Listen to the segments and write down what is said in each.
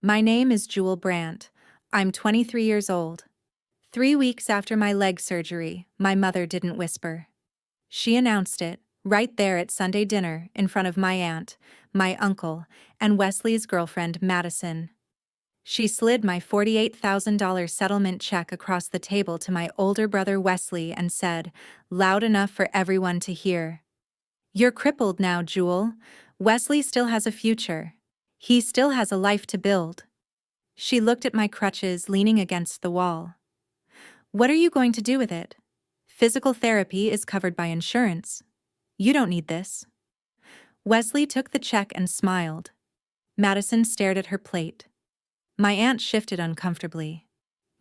My name is Jewel Brandt. I'm 23 years old. 3 weeks after my leg surgery, my mother didn't whisper. She announced it, right there at Sunday dinner, in front of my aunt, my uncle, and Wesley's girlfriend, Madison. She slid my $48,000 settlement check across the table to my older brother Wesley and said, loud enough for everyone to hear, "You're crippled now, Jewel. Wesley still has a future. He still has a life to build." She looked at my crutches leaning against the wall. "What are you going to do with it? Physical therapy is covered by insurance. You don't need this." Wesley took the check and smiled. Madison stared at her plate. My aunt shifted uncomfortably.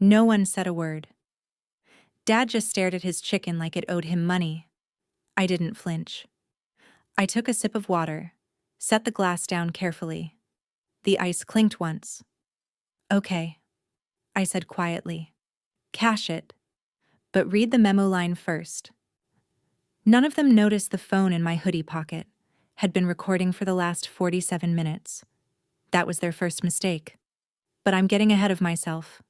No one said a word. Dad just stared at his chicken like it owed him money. I didn't flinch. I took a sip of water, set the glass down carefully. The ice clinked once. "Okay," I said quietly. "Cash it. But read the memo line first." None of them noticed the phone in my hoodie pocket had been recording for the last 47 minutes. That was their first mistake. But I'm getting ahead of myself.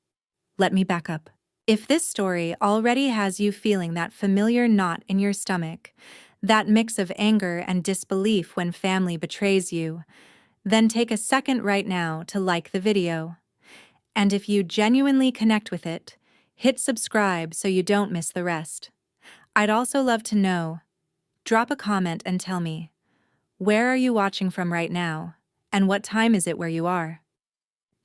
Let me back up. If this story already has you feeling that familiar knot in your stomach, that mix of anger and disbelief when family betrays you, then take a second right now to like the video. And if you genuinely connect with it, hit subscribe so you don't miss the rest. I'd also love to know. Drop a comment and tell me, where are you watching from right now, and what time is it where you are?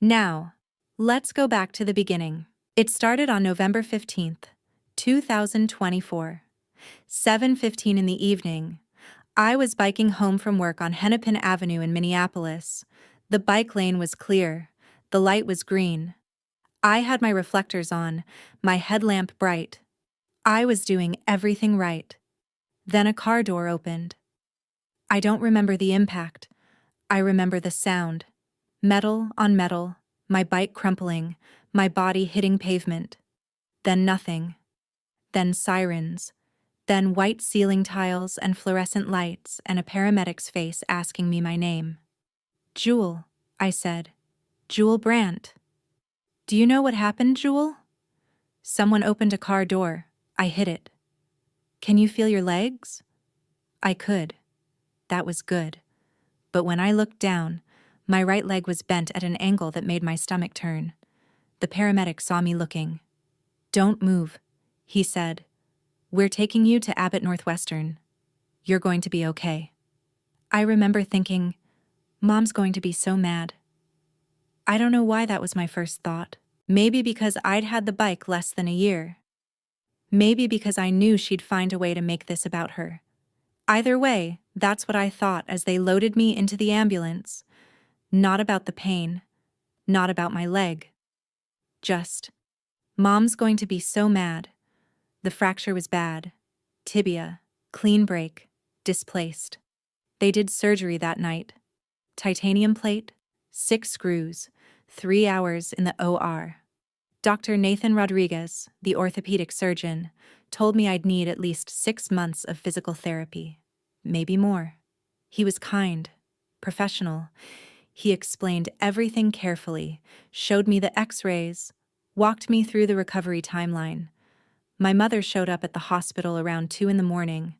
Now, let's go back to the beginning. It started on November 15th, 2024. 7:15 in the evening. I was biking home from work on Hennepin Avenue in Minneapolis. The bike lane was clear. The light was green. I had my reflectors on, my headlamp bright. I was doing everything right. Then a car door opened. I don't remember the impact. I remember the sound. Metal on metal, my bike crumpling, my body hitting pavement. Then nothing. Then sirens. Then white ceiling tiles and fluorescent lights and a paramedic's face asking me my name. "Jewel," I said. "Jewel Brandt." "Do you know what happened, Jewel?" "Someone opened a car door. I hit it." "Can you feel your legs?" I could. That was good. But when I looked down, my right leg was bent at an angle that made my stomach turn. The paramedic saw me looking. "Don't move," he said. "We're taking you to Abbott Northwestern. You're going to be okay." I remember thinking, Mom's going to be so mad. I don't know why that was my first thought. Maybe because I'd had the bike less than a year. Maybe because I knew she'd find a way to make this about her. Either way, that's what I thought as they loaded me into the ambulance. Not about the pain. Not about my leg. Just, Mom's going to be so mad. The fracture was bad. Tibia, clean break, displaced. They did surgery that night. Titanium plate, 6 screws, 3 hours in the OR. Dr. Nathan Rodriguez, the orthopedic surgeon, told me I'd need at least 6 months of physical therapy. Maybe more. He was kind, professional. He explained everything carefully, showed me the x-rays, walked me through the recovery timeline. My mother showed up at the hospital around 2 in the morning.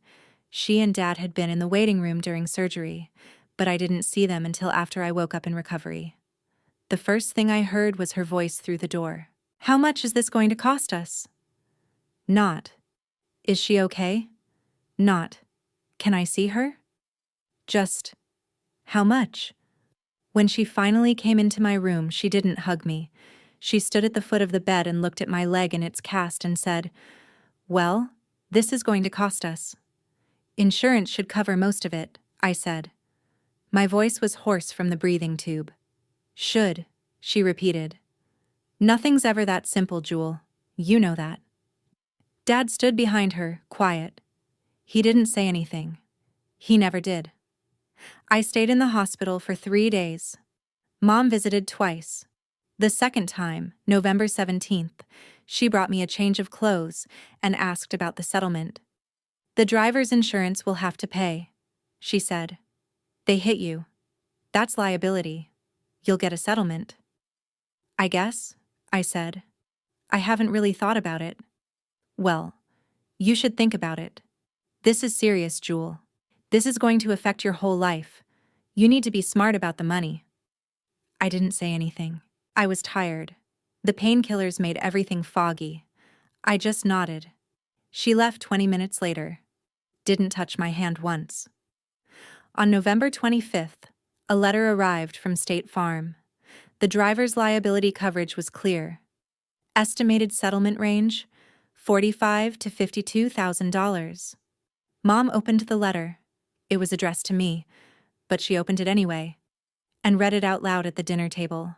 She and Dad had been in the waiting room during surgery, but I didn't see them until after I woke up in recovery. The first thing I heard was her voice through the door. "How much is this going to cost us?" Not, "Is she okay?" Not, "Can I see her?" Just, "How much?" When she finally came into my room, she didn't hug me. She stood at the foot of the bed and looked at my leg in its cast and said, "Well, this is going to cost us." "Insurance should cover most of it," I said. My voice was hoarse from the breathing tube. "Should," she repeated. "Nothing's ever that simple, Jewel. You know that." Dad stood behind her, quiet. He didn't say anything. He never did. I stayed in the hospital for 3 days. Mom visited twice. The second time, November 17th, she brought me a change of clothes and asked about the settlement. "The driver's insurance will have to pay," she said. "They hit you. That's liability. You'll get a settlement." I guess, I said. I haven't really thought about it. Well, you should think about it. This is serious, Jewel. This is going to affect your whole life. You need to be smart about the money. I didn't say anything. I was tired. The painkillers made everything foggy. I just nodded. She left 20 minutes later. Didn't touch my hand once. On November 25th, a letter arrived from State Farm. The driver's liability coverage was clear. Estimated settlement range, $45,000 to $52,000. Mom opened the letter. It was addressed to me, but she opened it anyway and read it out loud at the dinner table.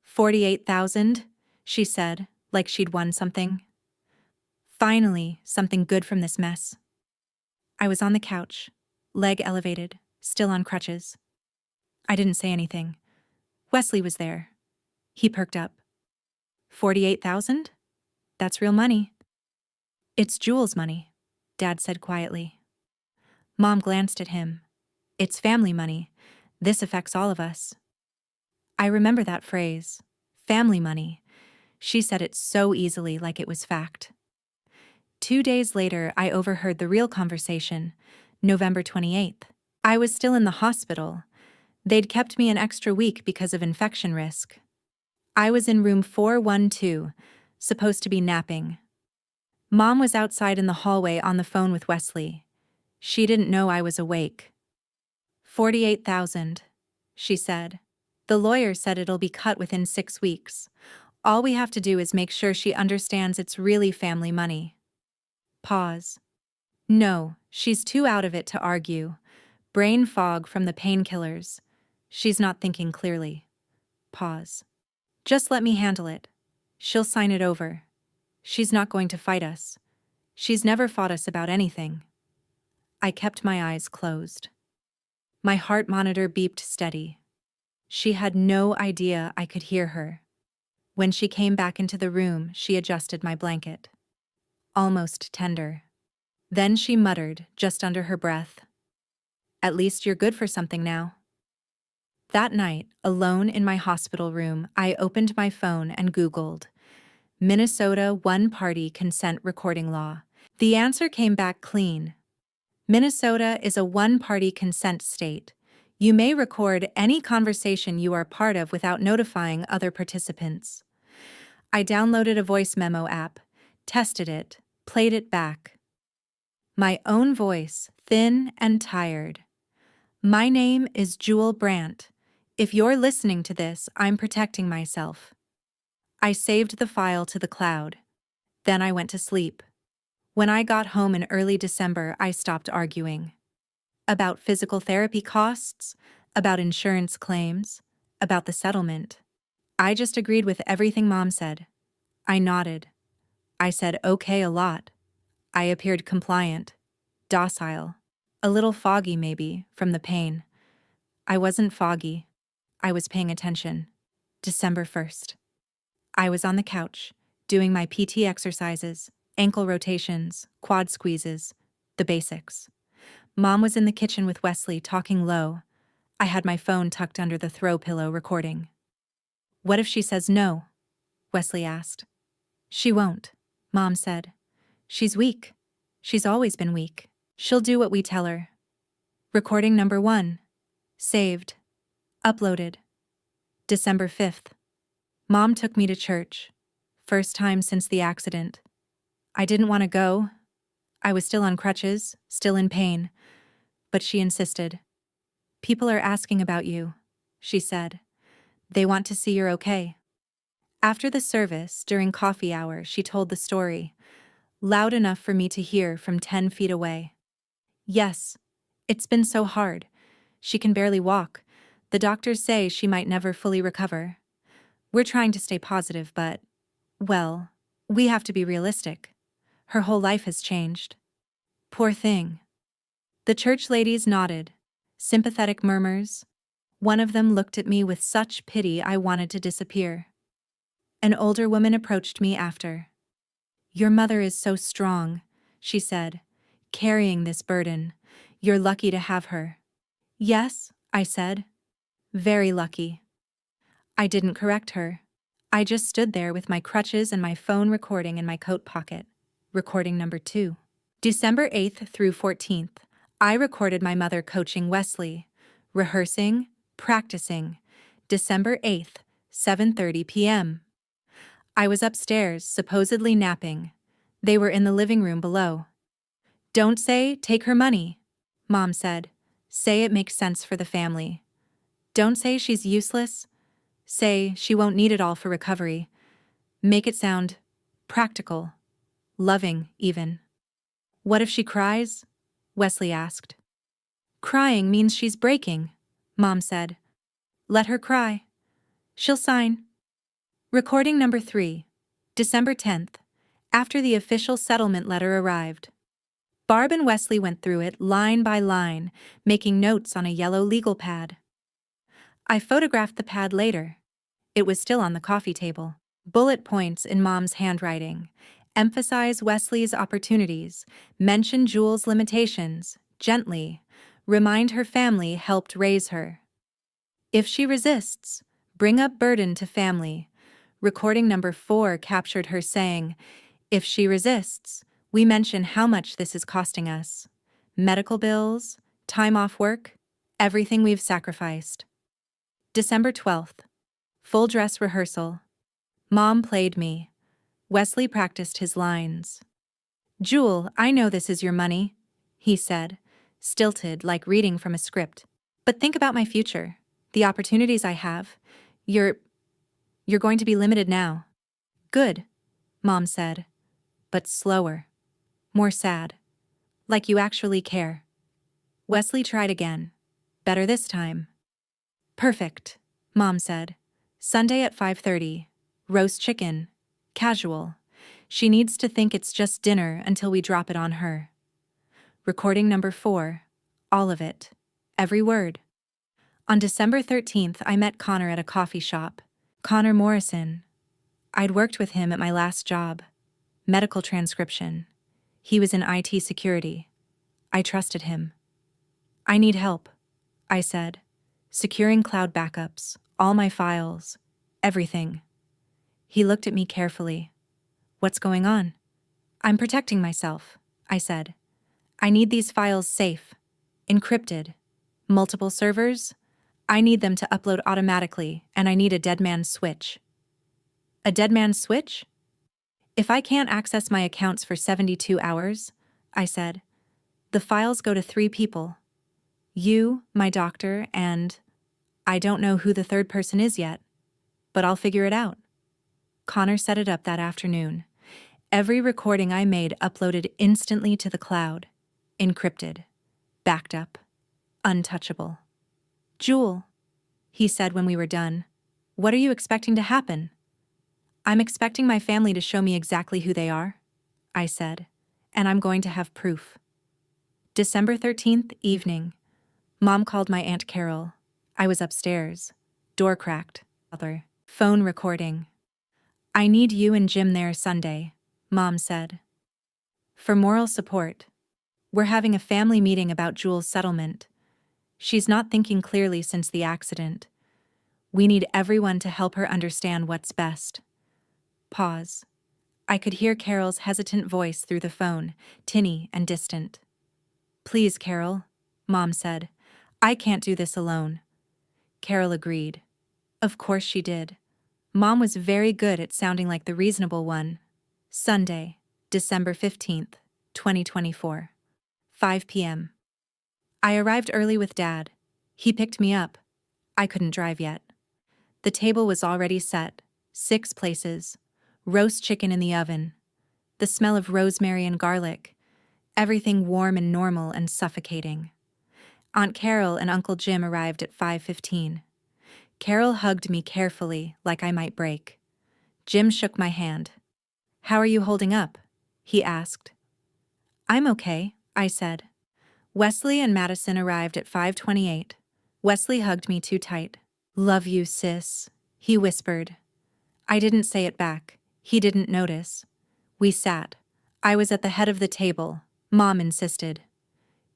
48,000, she said, like she'd won something. Finally, something good from this mess. I was on the couch, leg elevated, still on crutches. I didn't say anything. Wesley was there. He perked up. 48,000? That's real money. It's Jewel's money, Dad said quietly. Mom glanced at him. It's family money. This affects all of us. I remember that phrase, family money. She said it so easily, like it was fact. 2 days later, I overheard the real conversation, November 28th. I was still in the hospital. They'd kept me an extra week because of infection risk. I was in room 412, supposed to be napping. Mom was outside in the hallway on the phone with Wesley. She didn't know I was awake. 48,000, she said. The lawyer said it'll be cut within 6 weeks. All we have to do is make sure she understands it's really family money. Pause. No, she's too out of it to argue. Brain fog from the painkillers. She's not thinking clearly. Pause. Just let me handle it. She'll sign it over. She's not going to fight us. She's never fought us about anything. I kept my eyes closed. My heart monitor beeped steady. She had no idea I could hear her. When she came back into the room, she adjusted my blanket. Almost tender. Then she muttered, just under her breath, "At least you're good for something now." That night, alone in my hospital room, I opened my phone and Googled Minnesota one-party consent recording law. The answer came back clean. Minnesota is a one-party consent state. You may record any conversation you are part of without notifying other participants. I downloaded a voice memo app, tested it, played it back. My own voice, thin and tired. "My name is Jewel Brandt. If you're listening to this, I'm protecting myself." I saved the file to the cloud. Then I went to sleep. When I got home in early December, I stopped arguing. About physical therapy costs, about insurance claims, about the settlement. I just agreed with everything Mom said. I nodded. I said okay a lot. I appeared compliant, docile, a little foggy maybe, from the pain. I wasn't foggy. I was paying attention. December 1st. I was on the couch, doing my PT exercises, ankle rotations, quad squeezes, the basics. Mom was in the kitchen with Wesley, talking low. I had my phone tucked under the throw pillow, recording. "What if she says no?" Wesley asked. "She won't," Mom said. "She's weak. She's always been weak. She'll do what we tell her." Recording number 1. Saved. Uploaded. December 5th. Mom took me to church. First time since the accident. I didn't want to go. I was still on crutches, still in pain. But she insisted. "People are asking about you," she said. "They want to see you're okay." After the service, during coffee hour, she told the story, loud enough for me to hear from 10 feet away. "Yes, it's been so hard. She can barely walk. The doctors say she might never fully recover. We're trying to stay positive, but, well, we have to be realistic. Her whole life has changed. Poor thing." The church ladies nodded, sympathetic murmurs. One of them looked at me with such pity I wanted to disappear. An older woman approached me after. "Your mother is so strong," she said, "carrying this burden. You're lucky to have her." "Yes," I said. "Very lucky." I didn't correct her. I just stood there with my crutches and my phone recording in my coat pocket. Recording number 2. December 8th through 14th, I recorded my mother coaching Wesley. Rehearsing, practicing. December 8th, 7:30 p.m. I was upstairs, supposedly napping. They were in the living room below. "Don't say, 'Take her money,'" Mom said. "Say it makes sense for the family. Don't say she's useless. Say she won't need it all for recovery. Make it sound practical, loving even." "What if she cries?" Wesley asked. "Crying means she's breaking," Mom said. "Let her cry. She'll sign." Recording number 3. December 10th, after the official settlement letter arrived. Barb and Wesley went through it line by line, making notes on a yellow legal pad. I photographed the pad later. It was still on the coffee table. Bullet points in Mom's handwriting. Emphasize Wesley's opportunities. Mention Jules' limitations, gently. Remind her family helped raise her. If she resists, bring up burden to family. Recording number 4 captured her saying, "If she resists, we mention how much this is costing us. Medical bills, time off work, everything we've sacrificed." December 12th. Full dress rehearsal. Mom played me. Wesley practiced his lines. "Jewel, I know this is your money," he said, stilted like reading from a script. "But think about my future, the opportunities I have. You're going to be limited now." "Good," Mom said, but slower, more sad. "Like you actually care." Wesley tried again. Better this time. "Perfect," Mom said. "Sunday at 5:30. Roast chicken. Casual. She needs to think it's just dinner until we drop it on her." Recording number 4. All of it. Every word. On December 13th, I met Connor at a coffee shop. Connor Morrison. I'd worked with him at my last job. Medical transcription. He was in IT security. I trusted him. "I need help," I said. "Securing cloud backups, all my files, everything." He looked at me carefully. "What's going on?" "I'm protecting myself," I said. "I need these files safe, encrypted. Multiple servers? I need them to upload automatically, and I need a dead man's switch." "A dead man's switch?" "If I can't access my accounts for 72 hours, I said, "the files go to 3 people. You, my doctor, and I don't know who the third person is yet, but I'll figure it out." Connor set it up that afternoon. Every recording I made uploaded instantly to the cloud, encrypted, backed up, untouchable. "Jewel," he said when we were done, "what are you expecting to happen?" "I'm expecting my family to show me exactly who they are," I said, "and I'm going to have proof." December 13th, evening. Mom called my Aunt Carol. I was upstairs. Door cracked. Phone recording. "I need you and Jim there Sunday," Mom said. "For moral support. We're having a family meeting about Jules' settlement. She's not thinking clearly since the accident. We need everyone to help her understand what's best." Pause. I could hear Carol's hesitant voice through the phone, tinny and distant. "Please, Carol," Mom said. "I can't do this alone." Carol agreed. Of course she did. Mom was very good at sounding like the reasonable one. Sunday, December 15th, 2024. 5 p.m. I arrived early with Dad. He picked me up. I couldn't drive yet. The table was already set. 6 places. Roast chicken in the oven. The smell of rosemary and garlic. Everything warm and normal and suffocating. Aunt Carol and Uncle Jim arrived at 5:15. Carol hugged me carefully, like I might break. Jim shook my hand. "How are you holding up?" he asked. "I'm okay," I said. Wesley and Madison arrived at 5:28. Wesley hugged me too tight. "Love you, sis," he whispered. I didn't say it back. He didn't notice. We sat. I was at the head of the table. Mom insisted.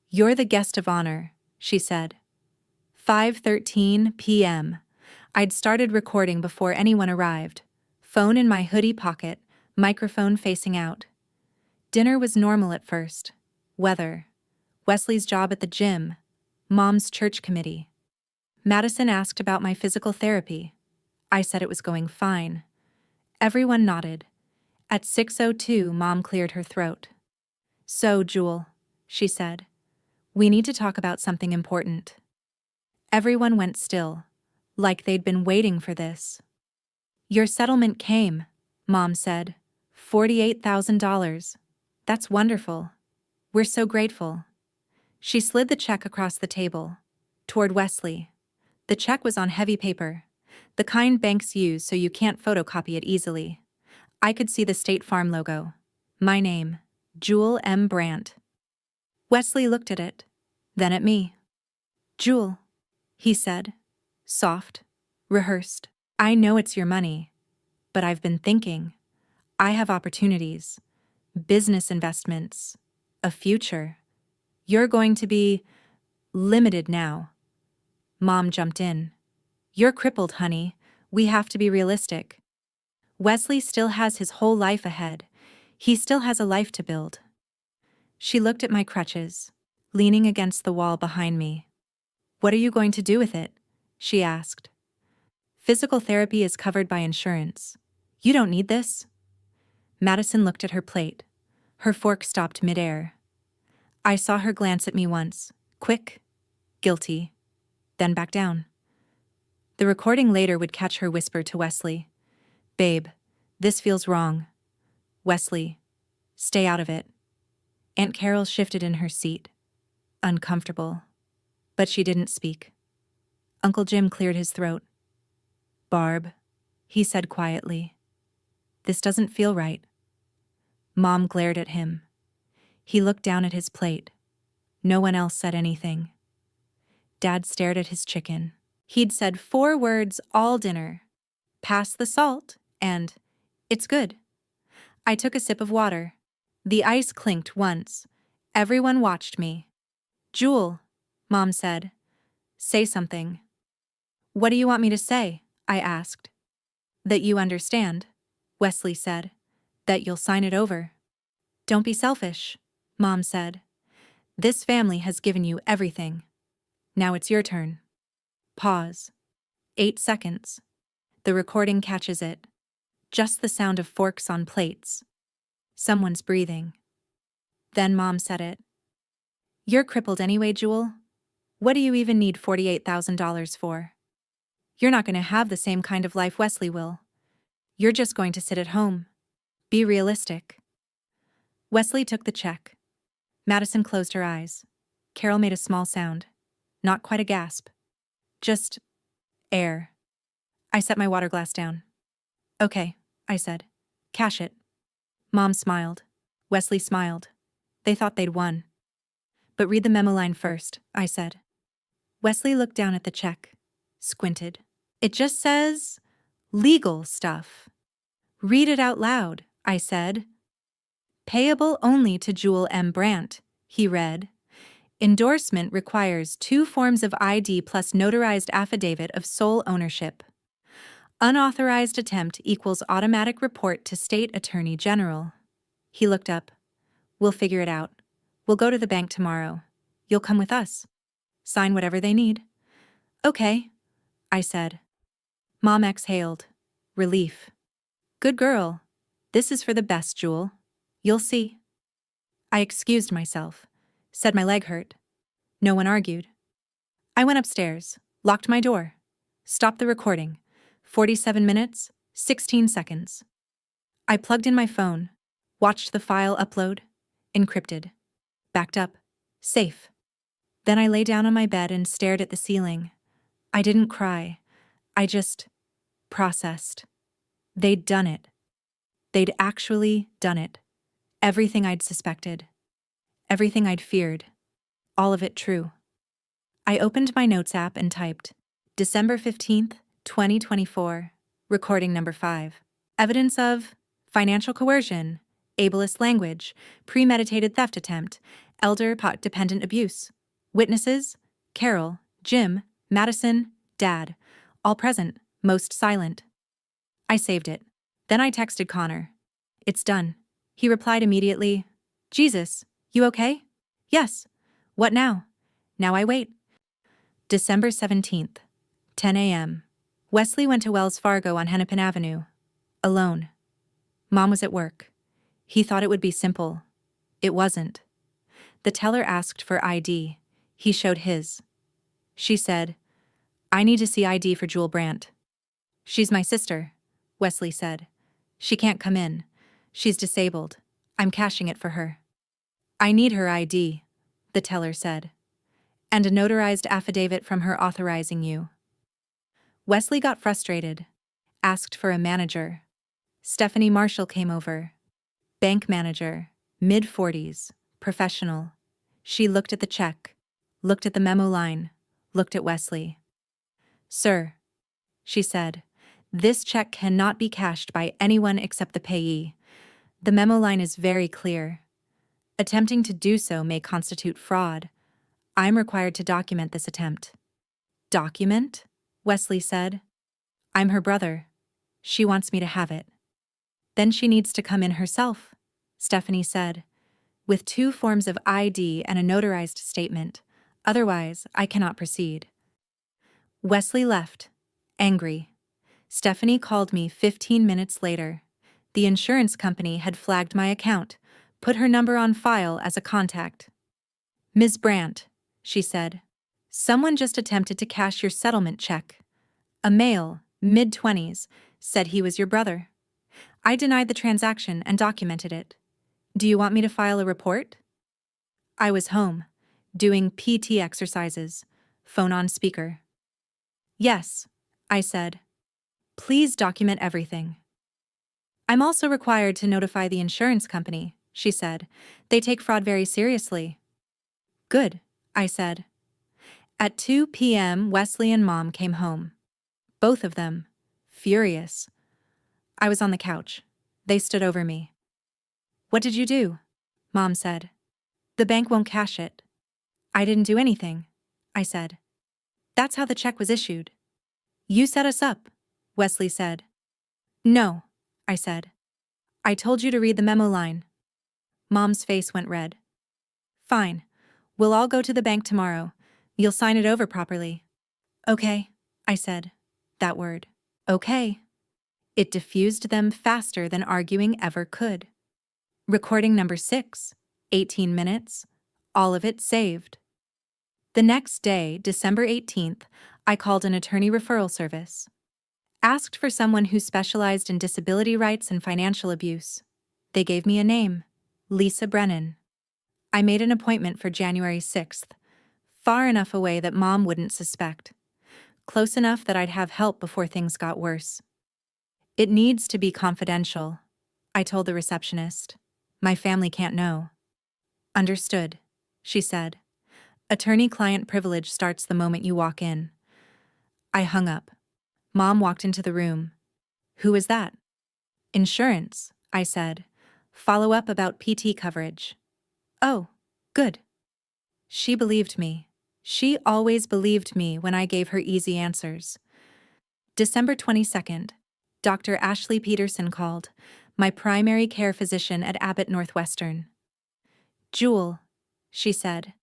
"You're the guest of honor," she said. 5:13 p.m. I'd started recording before anyone arrived. Phone in my hoodie pocket, microphone facing out. Dinner was normal at first. Weather. Wesley's job at the gym. Mom's church committee. Madison asked about my physical therapy. I said it was going fine. Everyone nodded. At 6:02, Mom cleared her throat. "So, Jewel," she said, "we need to talk about something important." Everyone went still, like they'd been waiting for this. "Your settlement came," Mom said. $48,000. That's wonderful. We're so grateful." She slid the check across the table, toward Wesley. The check was on heavy paper, the kind banks use so you can't photocopy it easily. I could see the State Farm logo. My name, Jewel M. Brandt. Wesley looked at it, then at me. "Jewel," he said, soft, rehearsed. "I know it's your money, but I've been thinking. I have opportunities, business investments, a future. You're going to be limited now." Mom jumped in. "You're crippled, honey. We have to be realistic. Wesley still has his whole life ahead. He still has a life to build." She looked at my crutches, leaning against the wall behind me. "What are you going to do with it?" she asked. "Physical therapy is covered by insurance. You don't need this." Madison looked at her plate. Her fork stopped midair. I saw her glance at me once, quick, guilty, then back down. The recording later would catch her whisper to Wesley, "Babe, this feels wrong." Wesley, "Stay out of it." Aunt Carol shifted in her seat, uncomfortable, but she didn't speak. Uncle Jim cleared his throat. "Barb," he said quietly, "this doesn't feel right." Mom glared at him. He looked down at his plate. No one else said anything. Dad stared at his chicken. He'd said 4 words all dinner. "Pass the salt," and "It's good." I took a sip of water. The ice clinked once. Everyone watched me. "Jewel," Mom said, "say something." "What do you want me to say?" I asked. "That you understand," Wesley said. "That you'll sign it over." "Don't be selfish," Mom said. "This family has given you everything. Now it's your turn." Pause. 8 seconds. The recording catches it. Just the sound of forks on plates. Someone's breathing. Then Mom said it. "You're crippled anyway, Jewel. What do you even need $48,000 for? You're not going to have the same kind of life Wesley will. You're just going to sit at home. Be realistic." Wesley took the check. Madison closed her eyes. Carol made a small sound. Not quite a gasp. Just air. I set my water glass down. "Okay," I said. "Cash it." Mom smiled. Wesley smiled. They thought they'd won. "But read the memo line first," I said. Wesley looked down at the check, squinted. "It just says legal stuff." "Read it out loud," I said. "Payable only to Jewel M. Brandt," he read. "Endorsement requires 2 forms of ID plus notarized affidavit of sole ownership. Unauthorized attempt equals automatic report to State Attorney General." He looked up. "We'll figure it out. We'll go to the bank tomorrow. You'll come with us. Sign whatever they need." "Okay," I said. Mom exhaled. Relief. "Good girl. This is for the best, Jewel. You'll see." I excused myself. Said my leg hurt. No one argued. I went upstairs, locked my door, stopped the recording. 47 minutes, 16 seconds. I plugged in my phone, watched the file upload, encrypted, backed up, safe. Then I lay down on my bed and stared at the ceiling. I didn't cry. I just processed. They'd done it. They'd actually done it. Everything I'd suspected. Everything I'd feared. All of it true. I opened my notes app and typed, December 15th, 2024, recording number 5. Evidence of financial coercion, ableist language, premeditated theft attempt, elder pot dependent abuse. Witnesses, Carol, Jim, Madison, Dad, all present, most silent. I saved it. Then I texted Connor. It's done. He replied immediately, Jesus, you okay? Yes. What now? Now I wait. December 17th, 10 a.m. Wesley went to Wells Fargo on Hennepin Avenue. Alone. Mom was at work. He thought it would be simple. It wasn't. The teller asked for ID. He showed his. She said, I need to see ID for Jewel Brandt. She's my sister, Wesley said. She can't come in. She's disabled. I'm cashing it for her. I need her ID, the teller said. And a notarized affidavit from her authorizing you. Wesley got frustrated. Asked for a manager. Stephanie Marshall came over. Bank manager, mid-40s, professional. She looked at the check, looked at the memo line, looked at Wesley. Sir, she said, this check cannot be cashed by anyone except the payee. The memo line is very clear. Attempting to do so may constitute fraud. I'm required to document this attempt. Document? Wesley said. I'm her brother. She wants me to have it. Then she needs to come in herself, Stephanie said, with 2 forms of ID and a notarized statement. Otherwise, I cannot proceed. Wesley left, angry. Stephanie called me 15 minutes later. The insurance company had flagged my account, put her number on file as a contact. Ms. Brandt, she said, someone just attempted to cash your settlement check. A male, mid-20s, said he was your brother. I denied the transaction and documented it. Do you want me to file a report? I was home, doing PT exercises, phone on speaker. Yes, I said. Please document everything. I'm also required to notify the insurance company, she said. They take fraud very seriously. Good, I said. At 2 p.m., Wesley and Mom came home. Both of them, furious. I was on the couch. They stood over me. What did you do? Mom said. The bank won't cash it. I didn't do anything, I said. That's how the check was issued. You set us up, Wesley said. No, I said. I told you to read the memo line. Mom's face went red. Fine. We'll all go to the bank tomorrow. You'll sign it over properly. Okay, I said. That word. Okay. It diffused them faster than arguing ever could. Recording number 6, 18 minutes, all of it saved. The next day, December 18th, I called an attorney referral service. Asked for someone who specialized in disability rights and financial abuse. They gave me a name, Lisa Brennan. I made an appointment for January 6th, far enough away that Mom wouldn't suspect, close enough that I'd have help before things got worse. It needs to be confidential, I told the receptionist. My family can't know. Understood, she said. Attorney-client privilege starts the moment you walk in. I hung up. Mom walked into the room. Who is that? Insurance, I said. Follow up about PT coverage. Oh, good. She believed me. She always believed me when I gave her easy answers. December 22nd, Dr. Ashley Peterson called, my primary care physician at Abbott Northwestern. Jewel, she said,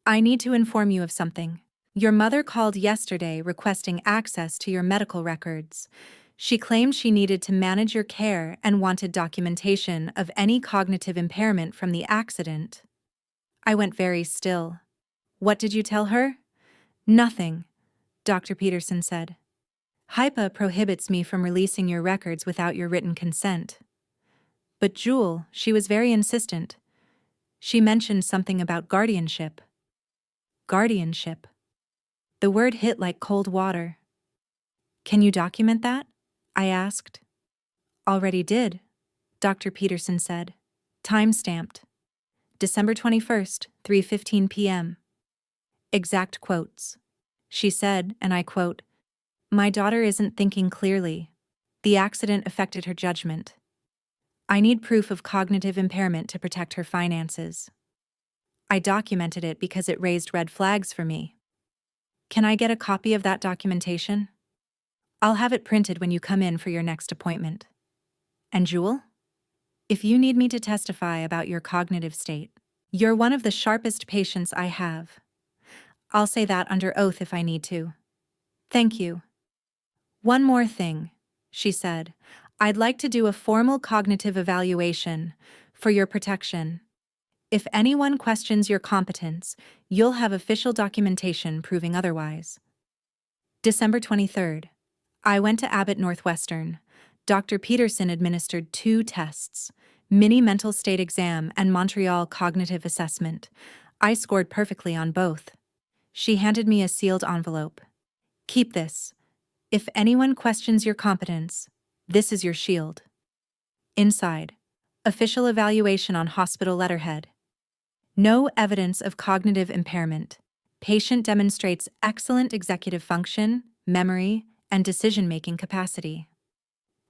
I need to inform you of something. Your mother called yesterday requesting access to your medical records. She claimed she needed to manage your care and wanted documentation of any cognitive impairment from the accident. I went very still. What did you tell her? Nothing, Dr. Peterson said. HIPAA prohibits me from releasing your records without your written consent. But Jewel, she was very insistent. She mentioned something about guardianship. Guardianship. The word hit like cold water. Can you document that? I asked. Already did, Dr. Peterson said. Time-stamped. December 21st, 3:15 p.m. Exact quotes. She said, and I quote, My daughter isn't thinking clearly. The accident affected her judgment. I need proof of cognitive impairment to protect her finances. I documented it because it raised red flags for me. Can I get a copy of that documentation? I'll have it printed when you come in for your next appointment. And Jewel? If you need me to testify about your cognitive state, you're one of the sharpest patients I have. I'll say that under oath if I need to. Thank you. One more thing, she said. I'd like to do a formal cognitive evaluation for your protection. If anyone questions your competence, you'll have official documentation proving otherwise. December 23rd. I went to Abbott Northwestern. Dr. Peterson administered 2 tests, mini mental state exam and Montreal cognitive assessment. I scored perfectly on both. She handed me a sealed envelope. Keep this. If anyone questions your competence, this is your shield. Inside, official evaluation on hospital letterhead. No evidence of cognitive impairment. Patient demonstrates excellent executive function, memory, and decision-making capacity.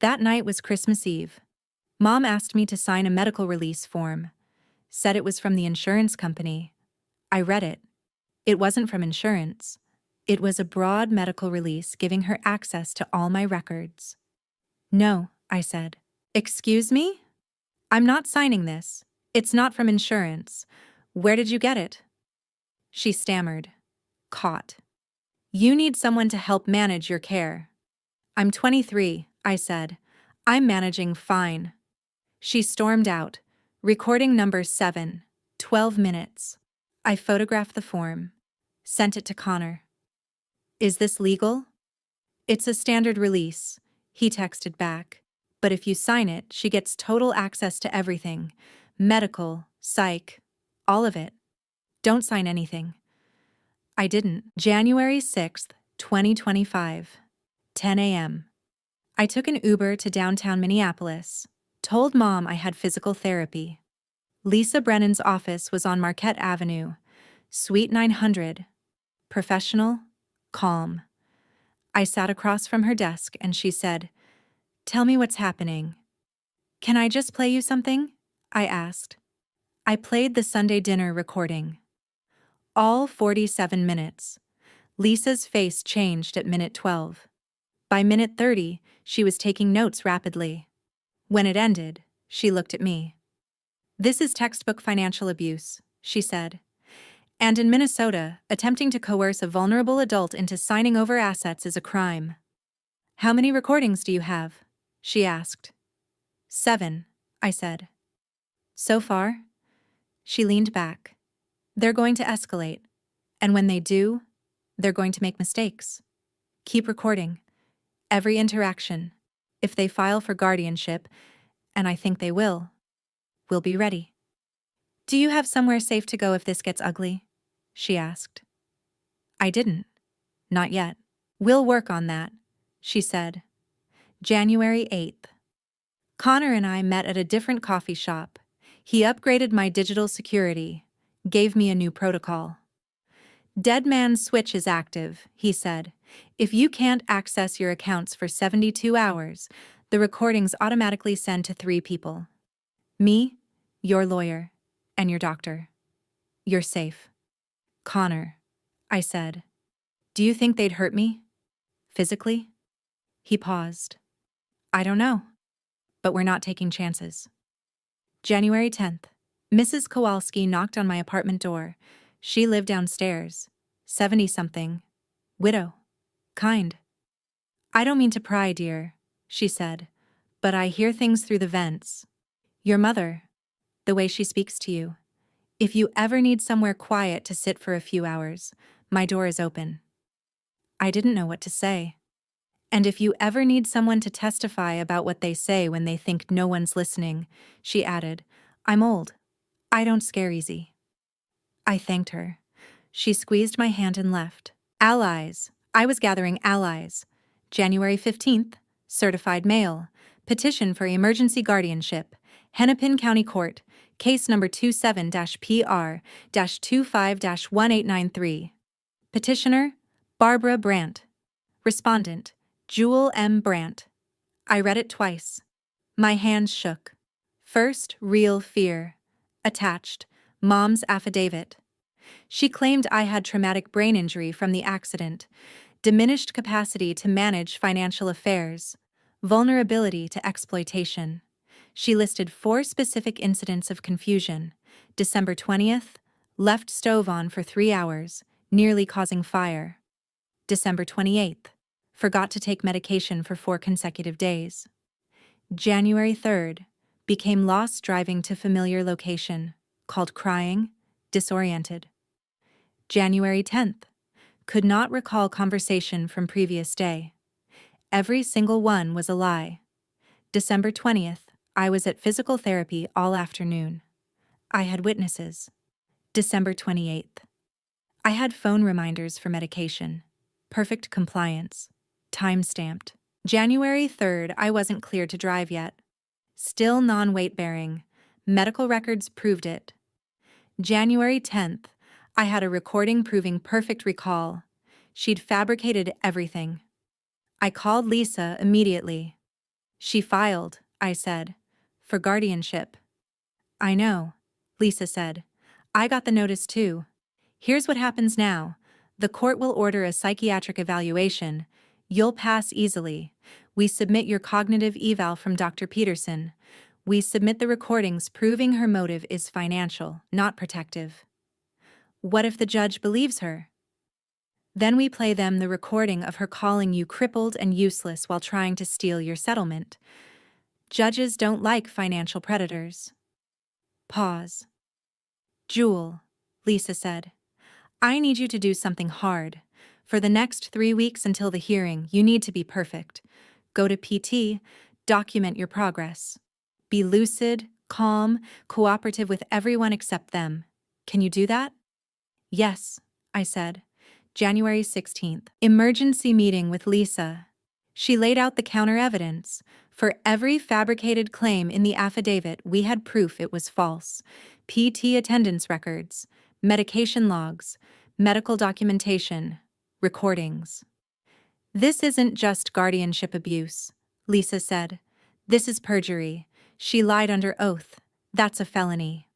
That night was Christmas Eve. Mom asked me to sign a medical release form. Said it was from the insurance company. I read it. It wasn't from insurance. It was a broad medical release giving her access to all my records. No, I said. Excuse me? I'm not signing this. It's not from insurance. Where did you get it? She stammered. Caught. You need someone to help manage your care. I'm 23, I said. I'm managing fine. She stormed out. Recording number 7, 12 minutes. I photographed the form. Sent it to Connor. Is this legal? It's a standard release, he texted back. But if you sign it, she gets total access to everything. Medical, psych, all of it. Don't sign anything. I didn't. January 6th, 2025. 10 a.m. I took an Uber to downtown Minneapolis. Told Mom I had physical therapy. Lisa Brennan's office was on Marquette Avenue, Suite 900. Professional, calm. I sat across from her desk and she said, "Tell me what's happening." "Can I just play you something?" I asked. I played the Sunday dinner recording. All 47 minutes. Lisa's face changed at minute 12. By minute 30, she was taking notes rapidly. When it ended, she looked at me. "This is textbook financial abuse," she said. "And in Minnesota, attempting to coerce a vulnerable adult into signing over assets is a crime." "How many recordings do you have?" she asked. 7, I said. "So far?" She leaned back. "They're going to escalate. And when they do, they're going to make mistakes. Keep recording. Every interaction. If they file for guardianship, and I think they will, we'll be ready." "Do you have somewhere safe to go if this gets ugly?" she asked. I didn't. Not yet. "We'll work on that," she said. January 8th. Connor and I met at a different coffee shop. He upgraded my digital security, gave me a new protocol. "Dead man's switch is active," he said. "If you can't access your accounts for 72 hours, the recordings automatically send to 3 people. Me, your lawyer, and your doctor. You're safe." "Connor," I said. "Do you think they'd hurt me? Physically?" He paused. "I don't know. But we're not taking chances." January 10th. Mrs. Kowalski knocked on my apartment door. She lived downstairs. 70-something. Widow. Kind. "I don't mean to pry, dear," she said, "but I hear things through the vents. Your mother, the way she speaks to you. If you ever need somewhere quiet to sit for a few hours, my door is open." I didn't know what to say. "And if you ever need someone to testify about what they say when they think no one's listening," she added, "I'm old. I don't scare easy." I thanked her. She squeezed my hand and left. Allies. I was gathering allies. January 15th. Certified mail. Petition for emergency guardianship. Hennepin County Court. Case number 27-PR-25-1893. Petitioner, Barbara Brandt. Respondent, Jewel M. Brandt. I read it twice. My hands shook. First, real fear. Attached, Mom's affidavit. She claimed I had traumatic brain injury from the accident, diminished capacity to manage financial affairs, vulnerability to exploitation. She listed 4 specific incidents of confusion. December 20th, left stove on for 3 hours, nearly causing fire. December 28th, forgot to take medication for 4 consecutive days. January 3rd, became lost driving to familiar location, called crying, disoriented. January 10th, could not recall conversation from previous day. Every single one was a lie. December 20th, I was at physical therapy all afternoon. I had witnesses. December 28th, I had phone reminders for medication. Perfect compliance. Time-stamped. January 3rd, I wasn't cleared to drive yet. Still non-weight-bearing. Medical records proved it. January 10th, I had a recording proving perfect recall. She'd fabricated everything. I called Lisa immediately. She filed, I said, for guardianship. I know, Lisa said. I got the notice too. Here's what happens now. The court will order a psychiatric evaluation. You'll pass easily. We submit your cognitive eval from Dr. Peterson. We submit the recordings proving her motive is financial, not protective. What if the judge believes her? Then we play them the recording of her calling you crippled and useless while trying to steal your settlement. Judges don't like financial predators. Pause. Jewel, Lisa said, I need you to do something hard. For the next 3 weeks until the hearing, you need to be perfect. Go to PT, document your progress. Be lucid, calm, cooperative with everyone except them. Can you do that? Yes, I said. January 16th. Emergency meeting with Lisa. She laid out the counter-evidence. For every fabricated claim in the affidavit, we had proof it was false. PT attendance records, medication logs, medical documentation, recordings. This isn't just guardianship abuse, Lisa said. This is perjury. She lied under oath. That's a felony.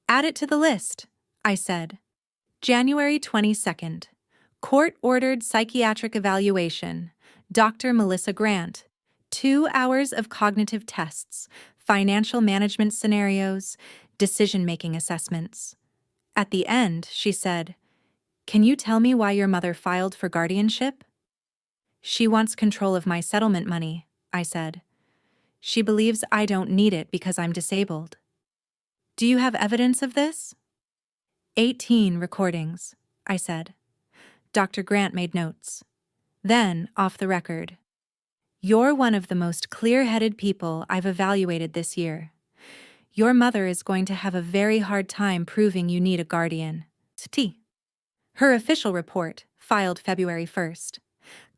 Add it to the list, I said. January 22nd. Court-ordered psychiatric evaluation. Dr. Melissa Grant. 2 hours of cognitive tests, financial management scenarios, decision-making assessments. At the end, she said, Can you tell me why your mother filed for guardianship? She wants control of my settlement money, I said. She believes I don't need it because I'm disabled. Do you have evidence of this? 18 recordings, I said. Dr. Grant made notes. Then, off the record. You're one of the most clear-headed people I've evaluated this year. Your mother is going to have a very hard time proving you need a guardian. T. Her official report, filed February 1st.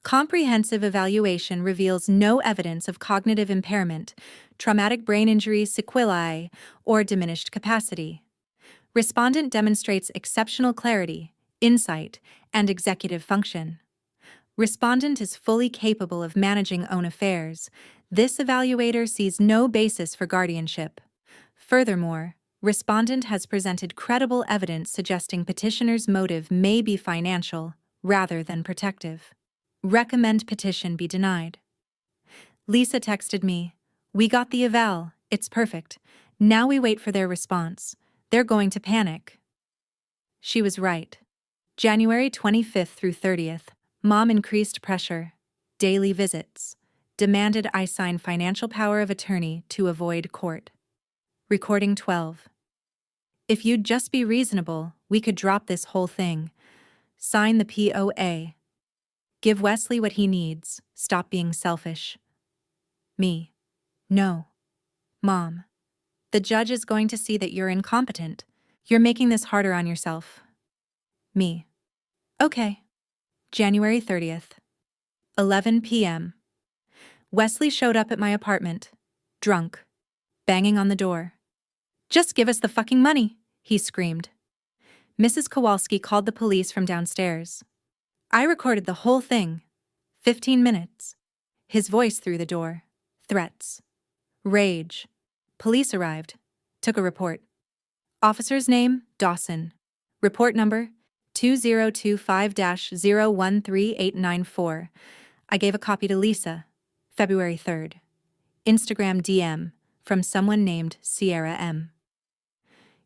Comprehensive evaluation reveals no evidence of cognitive impairment, traumatic brain injury, sequelae, or diminished capacity. Respondent demonstrates exceptional clarity, insight, and executive function. Respondent is fully capable of managing own affairs. This evaluator sees no basis for guardianship. Furthermore, respondent has presented credible evidence suggesting petitioner's motive may be financial rather than protective. Recommend petition be denied. Lisa texted me, We got the eval, it's perfect. Now we wait for their response. They're going to panic. She was right. January 25th through 30th, Mom increased pressure. Daily visits. Demanded I sign financial power of attorney to avoid court. Recording 12. If you'd just be reasonable, we could drop this whole thing. Sign the POA. Give Wesley what he needs. Stop being selfish. Me. No. Mom. The judge is going to see that you're incompetent. You're making this harder on yourself. Me. Okay. January 30th. 11 p.m. Wesley showed up at my apartment. Drunk. Banging on the door. Just give us the fucking money, he screamed. Mrs. Kowalski called the police from downstairs. I recorded the whole thing. 15 minutes. His voice through the door. Threats. Rage. Police arrived. Took a report. Officer's name, Dawson. Report number, 2025-013894. I gave a copy to Lisa. February 3rd. Instagram DM, from someone named Sierra M.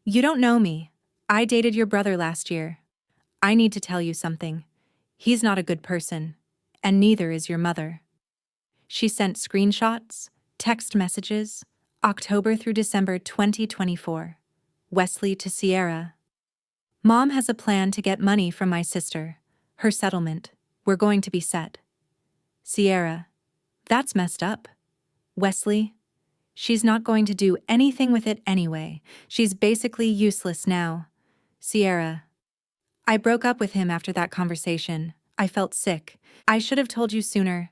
You don't know me. I dated your brother last year. I need to tell you something. He's not a good person, and neither is your mother. She sent screenshots, text messages, October through December 2024. Wesley to Sierra. Mom has a plan to get money from my sister. Her settlement. We're going to be set. Sierra. That's messed up. Wesley. She's not going to do anything with it anyway. She's basically useless now. Sierra. I broke up with him after that conversation. I felt sick. I should have told you sooner.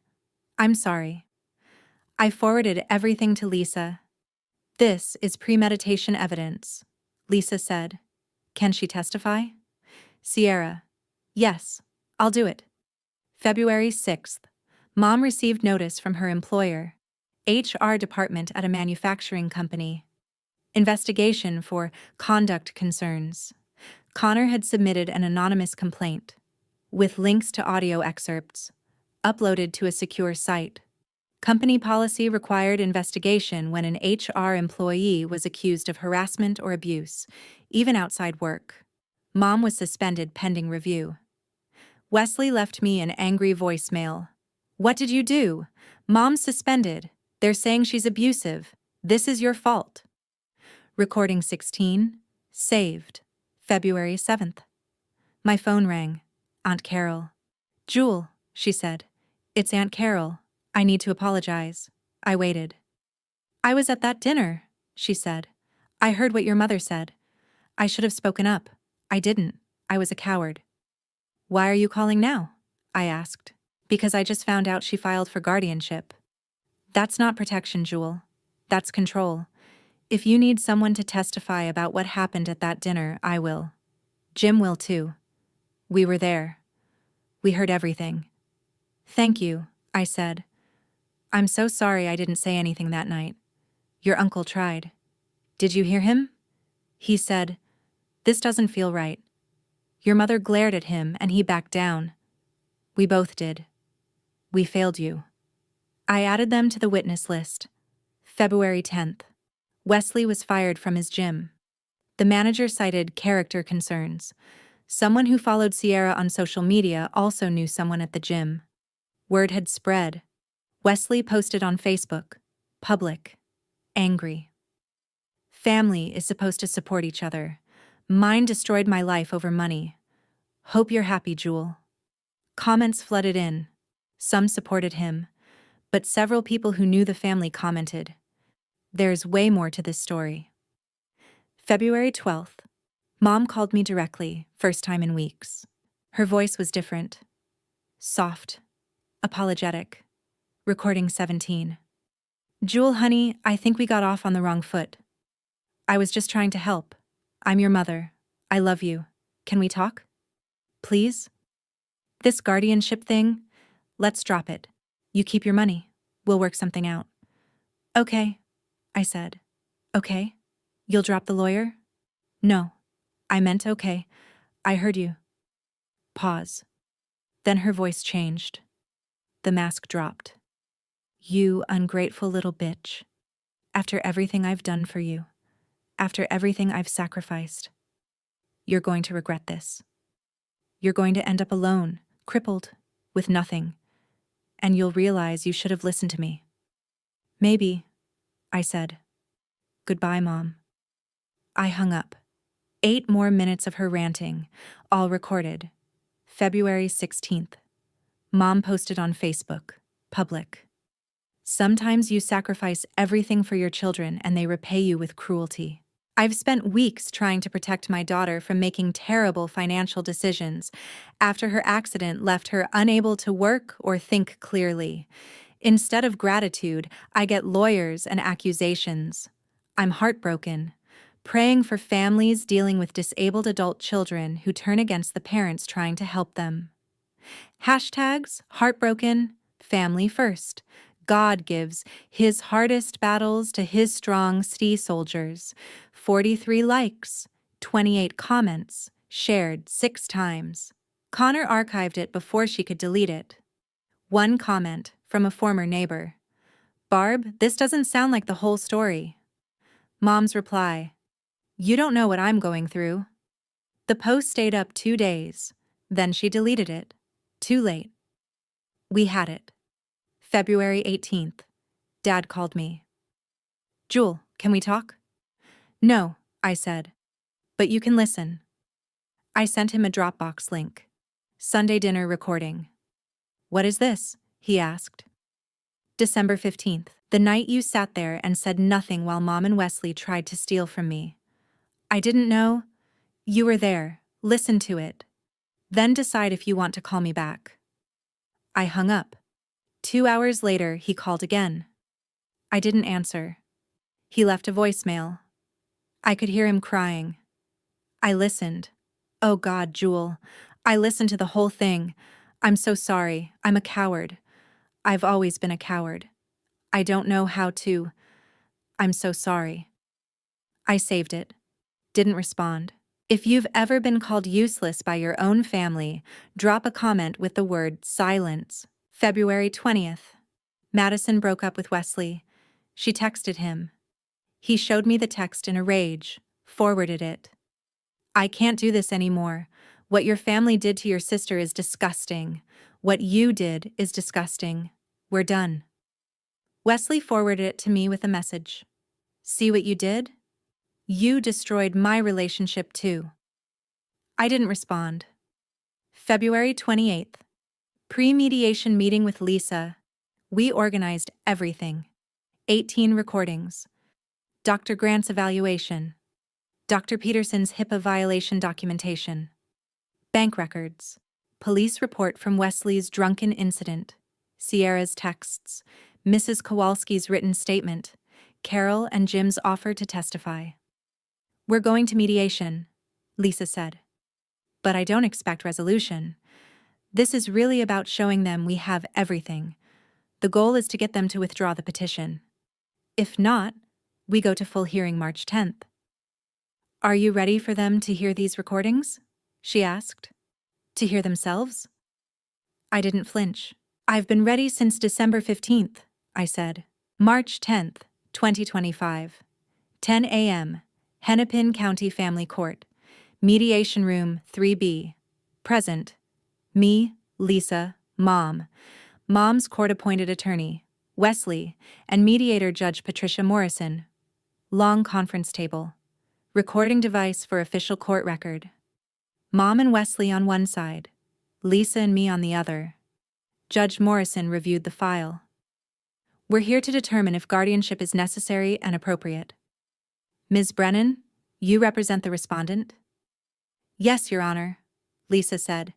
I'm sorry. I forwarded everything to Lisa. This is premeditation evidence, Lisa said. Can she testify? Sierra. Yes, I'll do it. February 6th. Mom received notice from her employer, HR department at a manufacturing company. Investigation for conduct concerns. Connor had submitted an anonymous complaint, with links to audio excerpts, uploaded to a secure site. Company policy required investigation when an HR employee was accused of harassment or abuse, even outside work. Mom was suspended pending review. Wesley left me an angry voicemail. What did you do? Mom's suspended. They're saying she's abusive. This is your fault. Recording 16. Saved. February 7th. My phone rang. Aunt Carol. Jewel, she said. It's Aunt Carol. I need to apologize. I waited. I was at that dinner, she said. I heard what your mother said. I should have spoken up. I didn't. I was a coward. Why are you calling now? I asked. Because I just found out she filed for guardianship. That's not protection, Jewel. That's control. If you need someone to testify about what happened at that dinner, I will. Jim will too. We were there. We heard everything. Thank you, I said. I'm so sorry I didn't say anything that night. Your uncle tried. Did you hear him? He said, "This doesn't feel right." Your mother glared at him and he backed down. We both did. We failed you. I added them to the witness list. February 10th. Wesley was fired from his gym. The manager cited character concerns. Someone who followed Sierra on social media also knew someone at the gym. Word had spread. Wesley posted on Facebook. Public. Angry. Family is supposed to support each other. Mine destroyed my life over money. Hope you're happy, Jewel. Comments flooded in. Some supported him, but several people who knew the family commented. There's way more to this story. February 12th. Mom called me directly, first time in weeks. Her voice was different. Soft. Apologetic. Recording 17. Jewel, honey, I think we got off on the wrong foot. I was just trying to help. I'm your mother. I love you. Can we talk? Please? This guardianship thing, let's drop it. You keep your money. We'll work something out. Okay, I said. Okay? You'll drop the lawyer? No. I meant okay. I heard you. Pause. Then her voice changed. The mask dropped. You ungrateful little bitch. After everything I've done for you, after everything I've sacrificed, you're going to regret this. You're going to end up alone, crippled, with nothing, and you'll realize you should have listened to me. Maybe, I said. Goodbye, Mom. I hung up. 8 more minutes of her ranting, all recorded. February 16th. Mom posted on Facebook. Public. Sometimes you sacrifice everything for your children and they repay you with cruelty. I've spent weeks trying to protect my daughter from making terrible financial decisions after her accident left her unable to work or think clearly. Instead of gratitude, I get lawyers and accusations. I'm heartbroken, praying for families dealing with disabled adult children who turn against the parents trying to help them. Hashtags, heartbroken, family first. God gives his hardest battles to his strong soldiers. 43 likes, 28 comments, shared 6 times. Connor archived it before she could delete it. 1 comment from a former neighbor. Barb, this doesn't sound like the whole story. Mom's reply. You don't know what I'm going through. The post stayed up 2 days. Then she deleted it. Too late. We had it. February 18th. Dad called me. Jewel, can we talk? No, I said. But you can listen. I sent him a Dropbox link. Sunday dinner recording. What is this? He asked. December 15th. The night you sat there and said nothing while Mom and Wesley tried to steal from me. I didn't know. You were there. Listen to it. Then decide if you want to call me back. I hung up. 2 hours later, he called again. I didn't answer. He left a voicemail. I could hear him crying. I listened. Oh God, Jewel. I listened to the whole thing. I'm so sorry. I'm a coward. I've always been a coward. I don't know how to. I'm so sorry. I saved it. Didn't respond. If you've ever been called useless by your own family, drop a comment with the word silence. February 20th. Madison broke up with Wesley. She texted him. He showed me the text in a rage, forwarded it. I can't do this anymore. What your family did to your sister is disgusting. What you did is disgusting. We're done. Wesley forwarded it to me with a message. See what you did? You destroyed my relationship too. I didn't respond. February 28th. Pre-mediation meeting with Lisa. We organized everything. 18 recordings. Dr. Grant's evaluation. Dr. Peterson's HIPAA violation documentation. Bank records. Police report from Wesley's drunken incident. Sierra's texts. Mrs. Kowalski's written statement. Carol and Jim's offer to testify. We're going to mediation, Lisa said. But I don't expect resolution. This is really about showing them we have everything. The goal is to get them to withdraw the petition. If not, we go to full hearing March 10th. Are you ready for them to hear these recordings? She asked. To hear themselves? I didn't flinch. I've been ready since December 15th, I said. March 10th, 2025. 10 a.m. Hennepin County Family Court. Mediation Room 3B. Present. Me, Lisa, Mom. Mom's court-appointed attorney, Wesley, and mediator Judge Patricia Morrison. Long conference table. Recording device for official court record. Mom and Wesley on one side. Lisa and me on the other. Judge Morrison reviewed the file. We're here to determine if guardianship is necessary and appropriate. Ms. Brennan, you represent the respondent? Yes, Your Honor, Lisa said,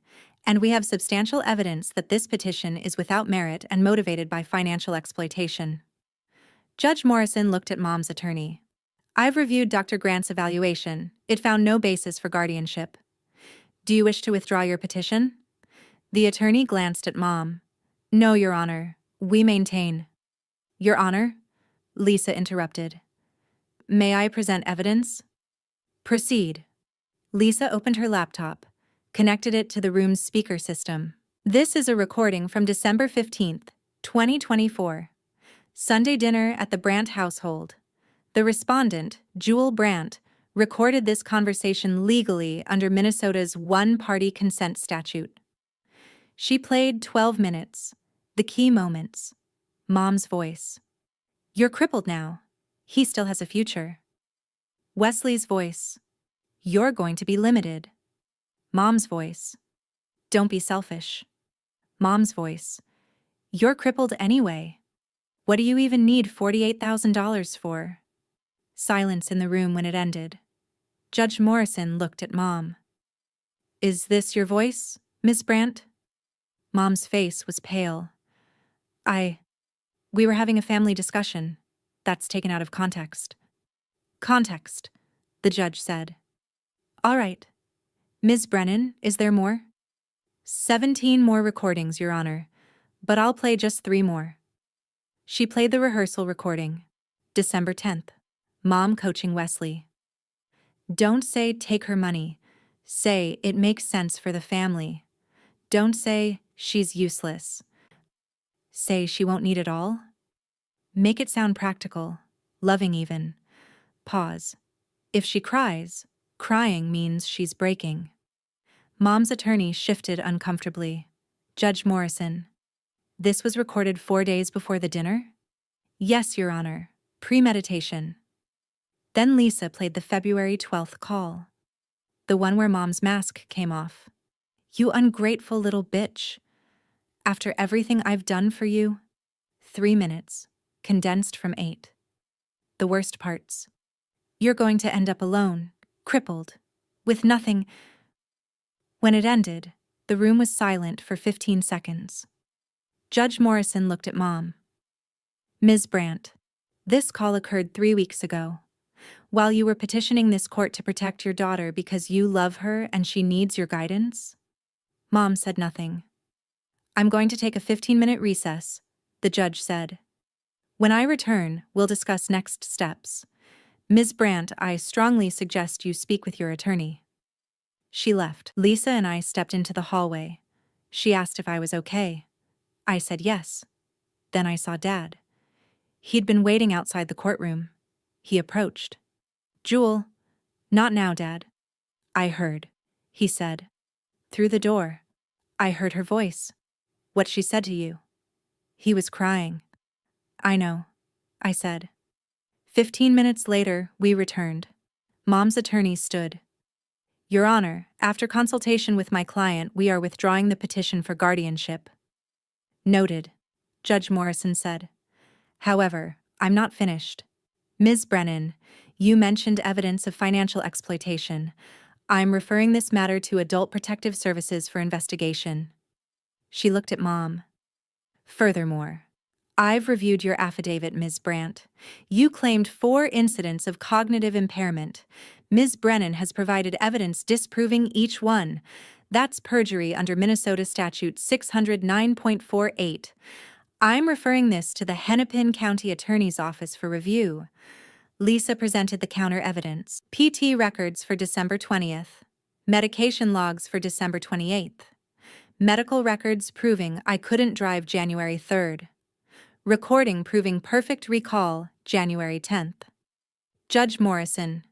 and we have substantial evidence that this petition is without merit and motivated by financial exploitation. Judge Morrison looked at Mom's attorney. I've reviewed Dr. Grant's evaluation. It found no basis for guardianship. Do you wish to withdraw your petition? The attorney glanced at Mom. No, Your Honor. We maintain. Your Honor? Lisa interrupted. May I present evidence? Proceed. Lisa opened her laptop, connected it to the room's speaker system. This is a recording from December 15th, 2024. Sunday dinner at the Brandt household. The respondent, Jewel Brandt, recorded this conversation legally under Minnesota's one-party consent statute. She played 12 minutes, the key moments. Mom's voice. You're crippled now. He still has a future. Wesley's voice. You're going to be limited. Mom's voice. Don't be selfish. Mom's voice. You're crippled anyway. What do you even need $48,000 for? Silence in the room when it ended. Judge Morrison looked at Mom. Is this your voice, Miss Brandt? Mom's face was pale. We were having a family discussion. That's taken out of context. Context, the judge said. All right. Ms. Brennan, is there more? 17 more recordings, Your Honor, but I'll play just 3 more. She played the rehearsal recording. December 10th. Mom coaching Wesley. Don't say take her money. Say it makes sense for the family. Don't say she's useless. Say she won't need it all. Make it sound practical, loving even. Pause. If she cries, crying means she's breaking. Mom's attorney shifted uncomfortably. Judge Morrison. This was recorded 4 days before the dinner? Yes, Your Honor. Premeditation. Then Lisa played the February 12th call. The one where Mom's mask came off. You ungrateful little bitch. After everything I've done for you? 3 minutes. Condensed from 8. The worst parts. You're going to end up alone, crippled, with nothing. When it ended, the room was silent for 15 seconds. Judge Morrison looked at Mom. Ms. Brandt, this call occurred 3 weeks ago. While you were petitioning this court to protect your daughter because you love her and she needs your guidance? Mom said nothing. I'm going to take a 15-minute recess, the judge said. When I return, we'll discuss next steps. Ms. Brandt, I strongly suggest you speak with your attorney. She left. Lisa and I stepped into the hallway. She asked if I was okay. I said yes. Then I saw Dad. He'd been waiting outside the courtroom. He approached. Jewel, not now, Dad. I heard, he said. Through the door. I heard her voice. What she said to you. He was crying. I know, I said. 15 minutes later, we returned. Mom's attorney stood. Your Honor, after consultation with my client, we are withdrawing the petition for guardianship. Noted, Judge Morrison said. However, I'm not finished. Ms. Brennan, you mentioned evidence of financial exploitation. I'm referring this matter to Adult Protective Services for investigation. She looked at Mom. Furthermore, I've reviewed your affidavit, Ms. Brandt. You claimed 4 incidents of cognitive impairment. Ms. Brennan has provided evidence disproving each one. That's perjury under Minnesota Statute 609.48. I'm referring this to the Hennepin County Attorney's Office for review. Lisa presented the counter evidence. PT records for December 20th. Medication logs for December 28th. Medical records proving I couldn't drive January 3rd. Recording proving perfect recall January 10th. Judge Morrison.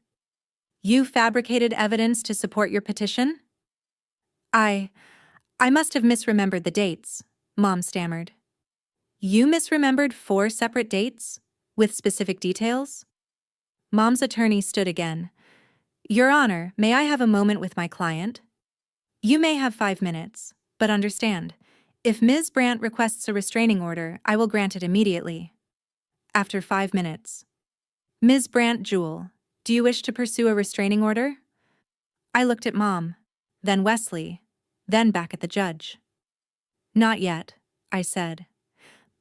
You fabricated evidence to support your petition? I must have misremembered the dates, Mom stammered. You misremembered 4 separate dates? With specific details? Mom's attorney stood again. Your Honor, may I have a moment with my client? You may have 5 minutes, but understand, if Ms. Brandt requests a restraining order, I will grant it immediately. After 5 minutes. Ms. Brandt Jewel, do you wish to pursue a restraining order? I looked at Mom, then Wesley, then back at the judge. Not yet, I said.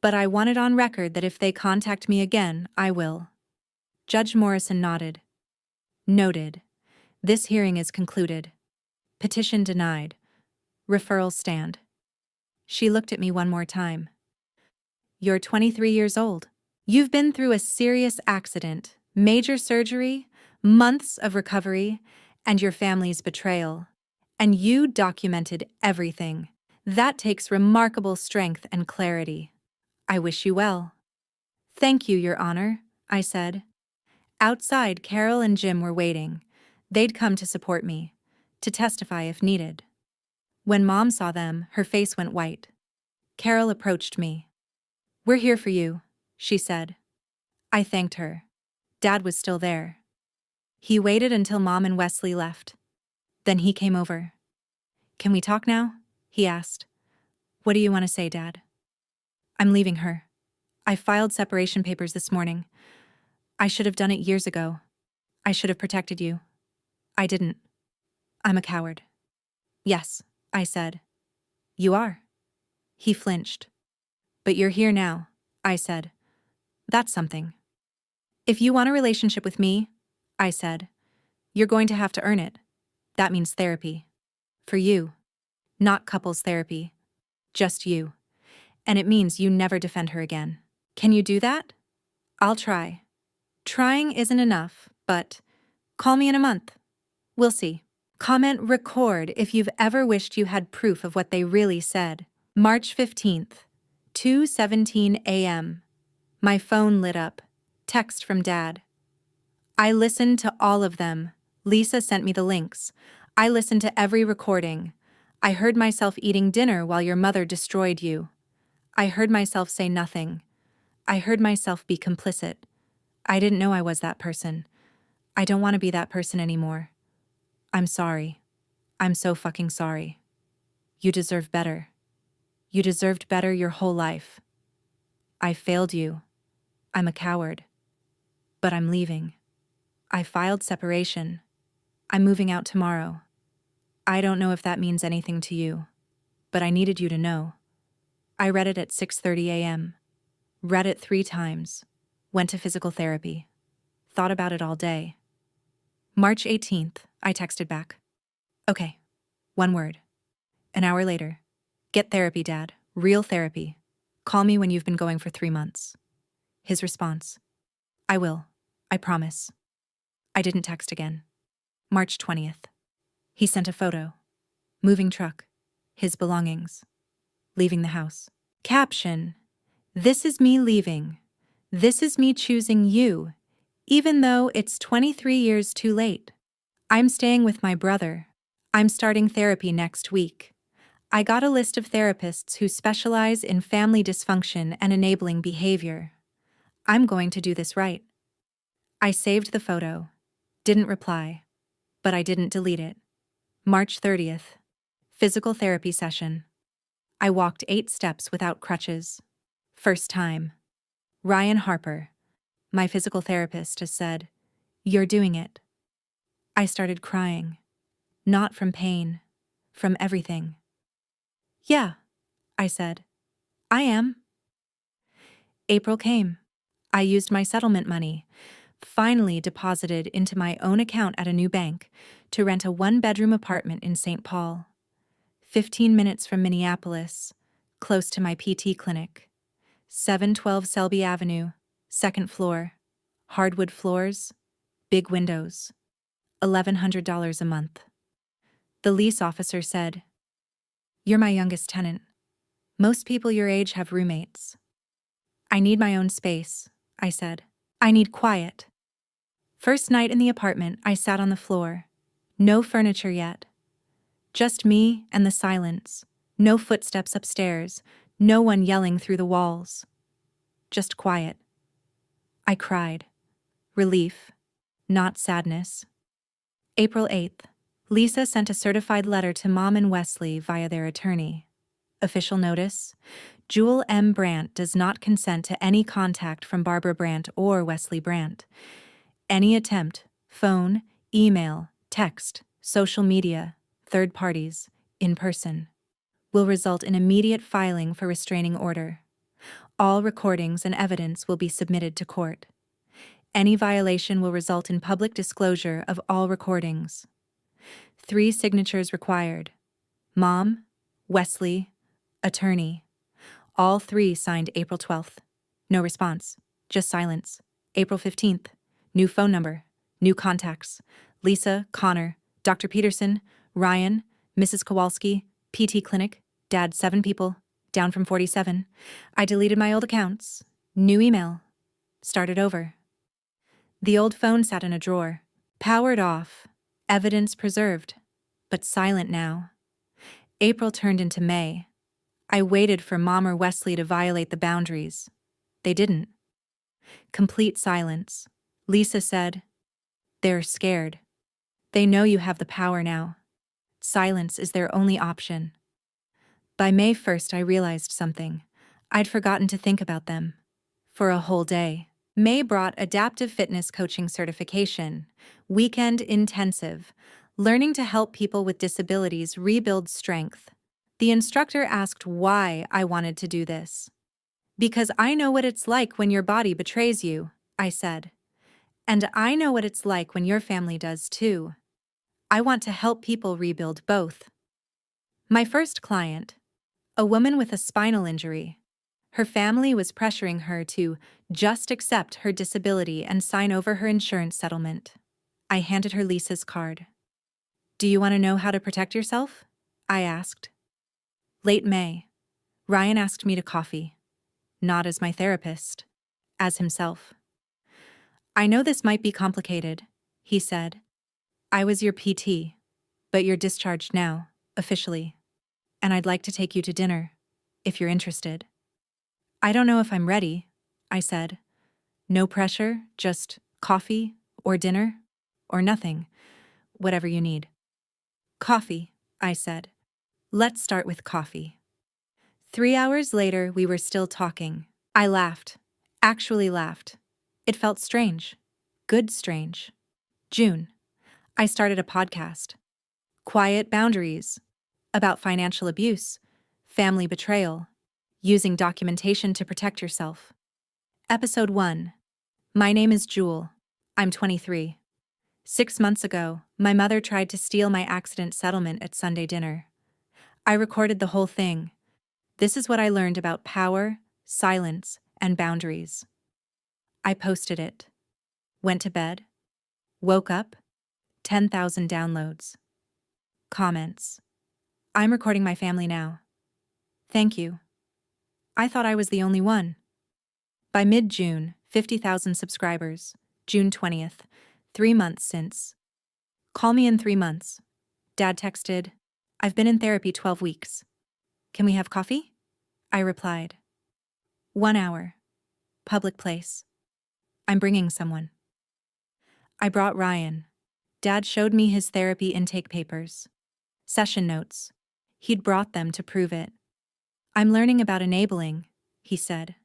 But I want it on record that if they contact me again, I will. Judge Morrison nodded. Noted. This hearing is concluded. Petition denied. Referrals stand. She looked at me one more time. You're 23 years old. You've been through a serious accident, major surgery, months of recovery, and your family's betrayal. And you documented everything. That takes remarkable strength and clarity. I wish you well. Thank you, Your Honor, I said. Outside, Carol and Jim were waiting. They'd come to support me, to testify if needed. When Mom saw them, her face went white. Carol approached me. We're here for you, she said. I thanked her. Dad was still there. He waited until Mom and Wesley left. Then he came over. Can we talk now? He asked. What do you want to say, Dad? I'm leaving her. I filed separation papers this morning. I should have done it years ago. I should have protected you. I didn't. I'm a coward. Yes, I said. You are. He flinched. But you're here now, I said. That's something. If you want a relationship with me, I said, you're going to have to earn it. That means therapy. For you. Not couples therapy. Just you. And it means you never defend her again. Can you do that? I'll try. Trying isn't enough, but call me in a month. We'll see. Comment record if you've ever wished you had proof of what they really said. March 15th, 2:17 a.m. My phone lit up. Text from Dad. I listened to all of them. Lisa sent me the links. I listened to every recording. I heard myself eating dinner while your mother destroyed you. I heard myself say nothing. I heard myself be complicit. I didn't know I was that person. I don't want to be that person anymore. I'm sorry. I'm so fucking sorry. You deserve better. You deserved better your whole life. I failed you. I'm a coward. But I'm leaving. I filed separation. I'm moving out tomorrow. I don't know if that means anything to you, but I needed you to know. I read it at 6:30 a.m. Read it 3 times. Went to physical therapy. Thought about it all day. March 18th, I texted back. Okay. 1 word. An hour later. Get therapy, Dad. Real therapy. Call me when you've been going for 3 months. His response. I will. I promise. I didn't text again. March 20th. He sent a photo. Moving truck. His belongings. Leaving the house. Caption. This is me leaving. This is me choosing you, even though it's 23 years too late. I'm staying with my brother. I'm starting therapy next week. I got a list of therapists who specialize in family dysfunction and enabling behavior. I'm going to do this right. I saved the photo. Didn't reply. But I didn't delete it. March 30th. Physical therapy session. I walked 8 steps without crutches. First time. Ryan Harper, my physical therapist, has said, "You're doing it." I started crying. Not from pain. From everything. Yeah, I said. I am. April came. I used my settlement money, finally deposited into my own account at a new bank, to rent a 1-bedroom apartment in St. Paul. 15 minutes from Minneapolis, close to my PT clinic. 712 Selby Avenue, 2nd floor. Hardwood floors, big windows. $1,100 a month. The lease officer said, "You're my youngest tenant. Most people your age have roommates." "I need my own space," I said. "I need quiet." First night in the apartment, I sat on the floor. No furniture yet. Just me and the silence. No footsteps upstairs. No one yelling through the walls. Just quiet. I cried. Relief, not sadness. April 8th. Lisa sent a certified letter to Mom and Wesley via their attorney. Official notice: Jewel M. Brandt does not consent to any contact from Barbara Brandt or Wesley Brandt. Any attempt, phone, email, text, social media, third parties, in person, will result in immediate filing for restraining order. All recordings and evidence will be submitted to court. Any violation will result in public disclosure of all recordings. 3 signatures required: Mom, Wesley, attorney. All 3 signed April 12th. No response. Just silence. April 15th. New phone number. New contacts. Lisa, Connor, Dr. Peterson, Ryan, Mrs. Kowalski, PT Clinic, Dad 7 people, down from 47. I deleted my old accounts. New email. Started over. The old phone sat in a drawer. Powered off. Evidence preserved. But silent now. April turned into May. I waited for Mom or Wesley to violate the boundaries. They didn't. Complete silence. Lisa said, "They're scared. They know you have the power now. Silence is their only option." By May 1st, I realized something. I'd forgotten to think about them. For a whole day. May brought adaptive fitness coaching certification, weekend intensive, learning to help people with disabilities rebuild strength. The instructor asked why I wanted to do this. "Because I know what it's like when your body betrays you," I said. "And I know what it's like when your family does too. I want to help people rebuild both." My first client, a woman with a spinal injury. Her family was pressuring her to just accept her disability and sign over her insurance settlement. I handed her Lisa's card. "Do you want to know how to protect yourself?" I asked. Late May. Ryan asked me to coffee. Not as my therapist. As himself. I know this might be complicated, he said. I was your PT, but you're discharged now, officially. And I'd like to take you to dinner, if you're interested. I don't know if I'm ready, I said. No pressure, just coffee, or dinner, or nothing, whatever you need. Coffee, I said. Let's start with coffee. 3 hours later, we were still talking. I laughed. Actually laughed. It felt strange. Good strange. June. I started a podcast. Quiet Boundaries. About financial abuse, family betrayal, using documentation to protect yourself. Episode 1. My name is Jewel. I'm 23. 6 months ago, my mother tried to steal my accident settlement at Sunday dinner. I recorded the whole thing. This is what I learned about power, silence, and boundaries. I posted it. Went to bed. Woke up. 10,000 downloads. Comments. I'm recording my family now. Thank you. I thought I was the only one. By mid-June, 50,000 subscribers. June 20th. 3 months since. Call me in 3 months. Dad texted, I've been in therapy 12 weeks. Can we have coffee? I replied. 1 hour. Public place. I'm bringing someone. I brought Ryan. Dad showed me his therapy intake papers. Session notes. He'd brought them to prove it. I'm learning about enabling, he said.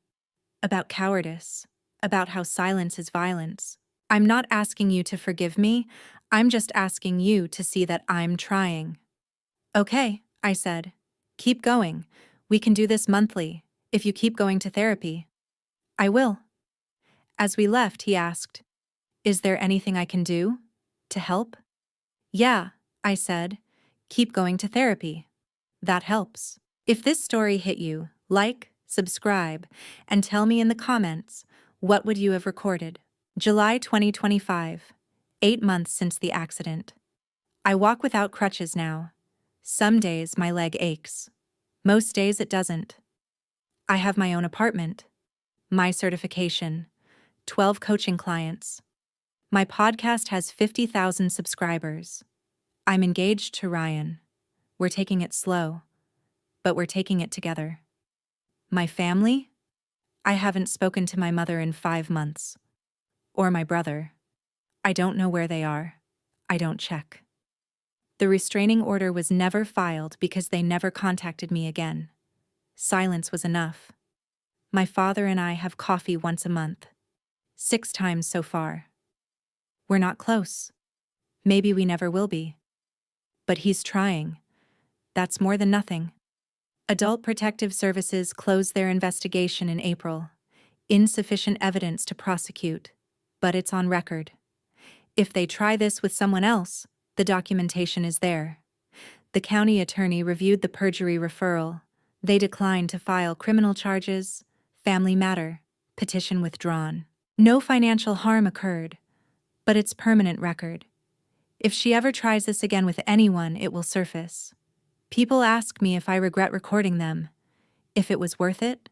About cowardice. About how silence is violence. I'm not asking you to forgive me, I'm just asking you to see that I'm trying. Okay, I said. Keep going. We can do this monthly, if you keep going to therapy. I will. As we left, he asked, Is there anything I can do? To help? Yeah, I said. Keep going to therapy. That helps. If this story hit you, like, subscribe, and tell me in the comments, what would you have recorded? July 2025. 8 months since the accident. I walk without crutches now. Some days my leg aches. Most days it doesn't. I have my own apartment. My certification. 12 coaching clients. My podcast has 50,000 subscribers. I'm engaged to Ryan. We're taking it slow, but we're taking it together. My family? I haven't spoken to my mother in 5 months. Or my brother. I don't know where they are. I don't check. The restraining order was never filed because they never contacted me again. Silence was enough. My father and I have coffee once a month. 6 times so far. We're not close. Maybe we never will be. But he's trying. That's more than nothing. Adult Protective Services closed their investigation in April. Insufficient evidence to prosecute, but it's on record. If they try this with someone else, the documentation is there. The county attorney reviewed the perjury referral. They declined to file criminal charges. Family matter. Petition withdrawn. No financial harm occurred, but it's permanent record. If she ever tries this again with anyone, it will surface. People ask me if I regret recording them, if it was worth it,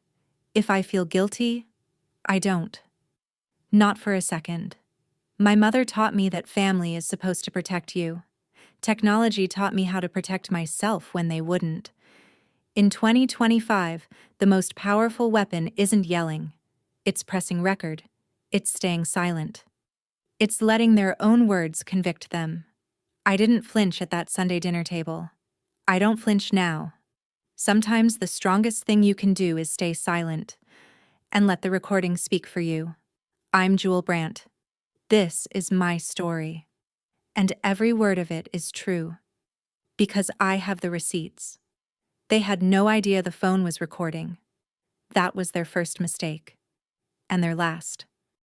if I feel guilty. I don't. Not for a second. My mother taught me that family is supposed to protect you. Technology taught me how to protect myself when they wouldn't. In 2025, the most powerful weapon isn't yelling. It's pressing record. It's staying silent. It's letting their own words convict them. I didn't flinch at that Sunday dinner table. I don't flinch now. Sometimes the strongest thing you can do is stay silent and let the recording speak for you. I'm Jewel Brandt. This is my story. And every word of it is true. Because I have the receipts. They had no idea the phone was recording. That was their first mistake. And their last.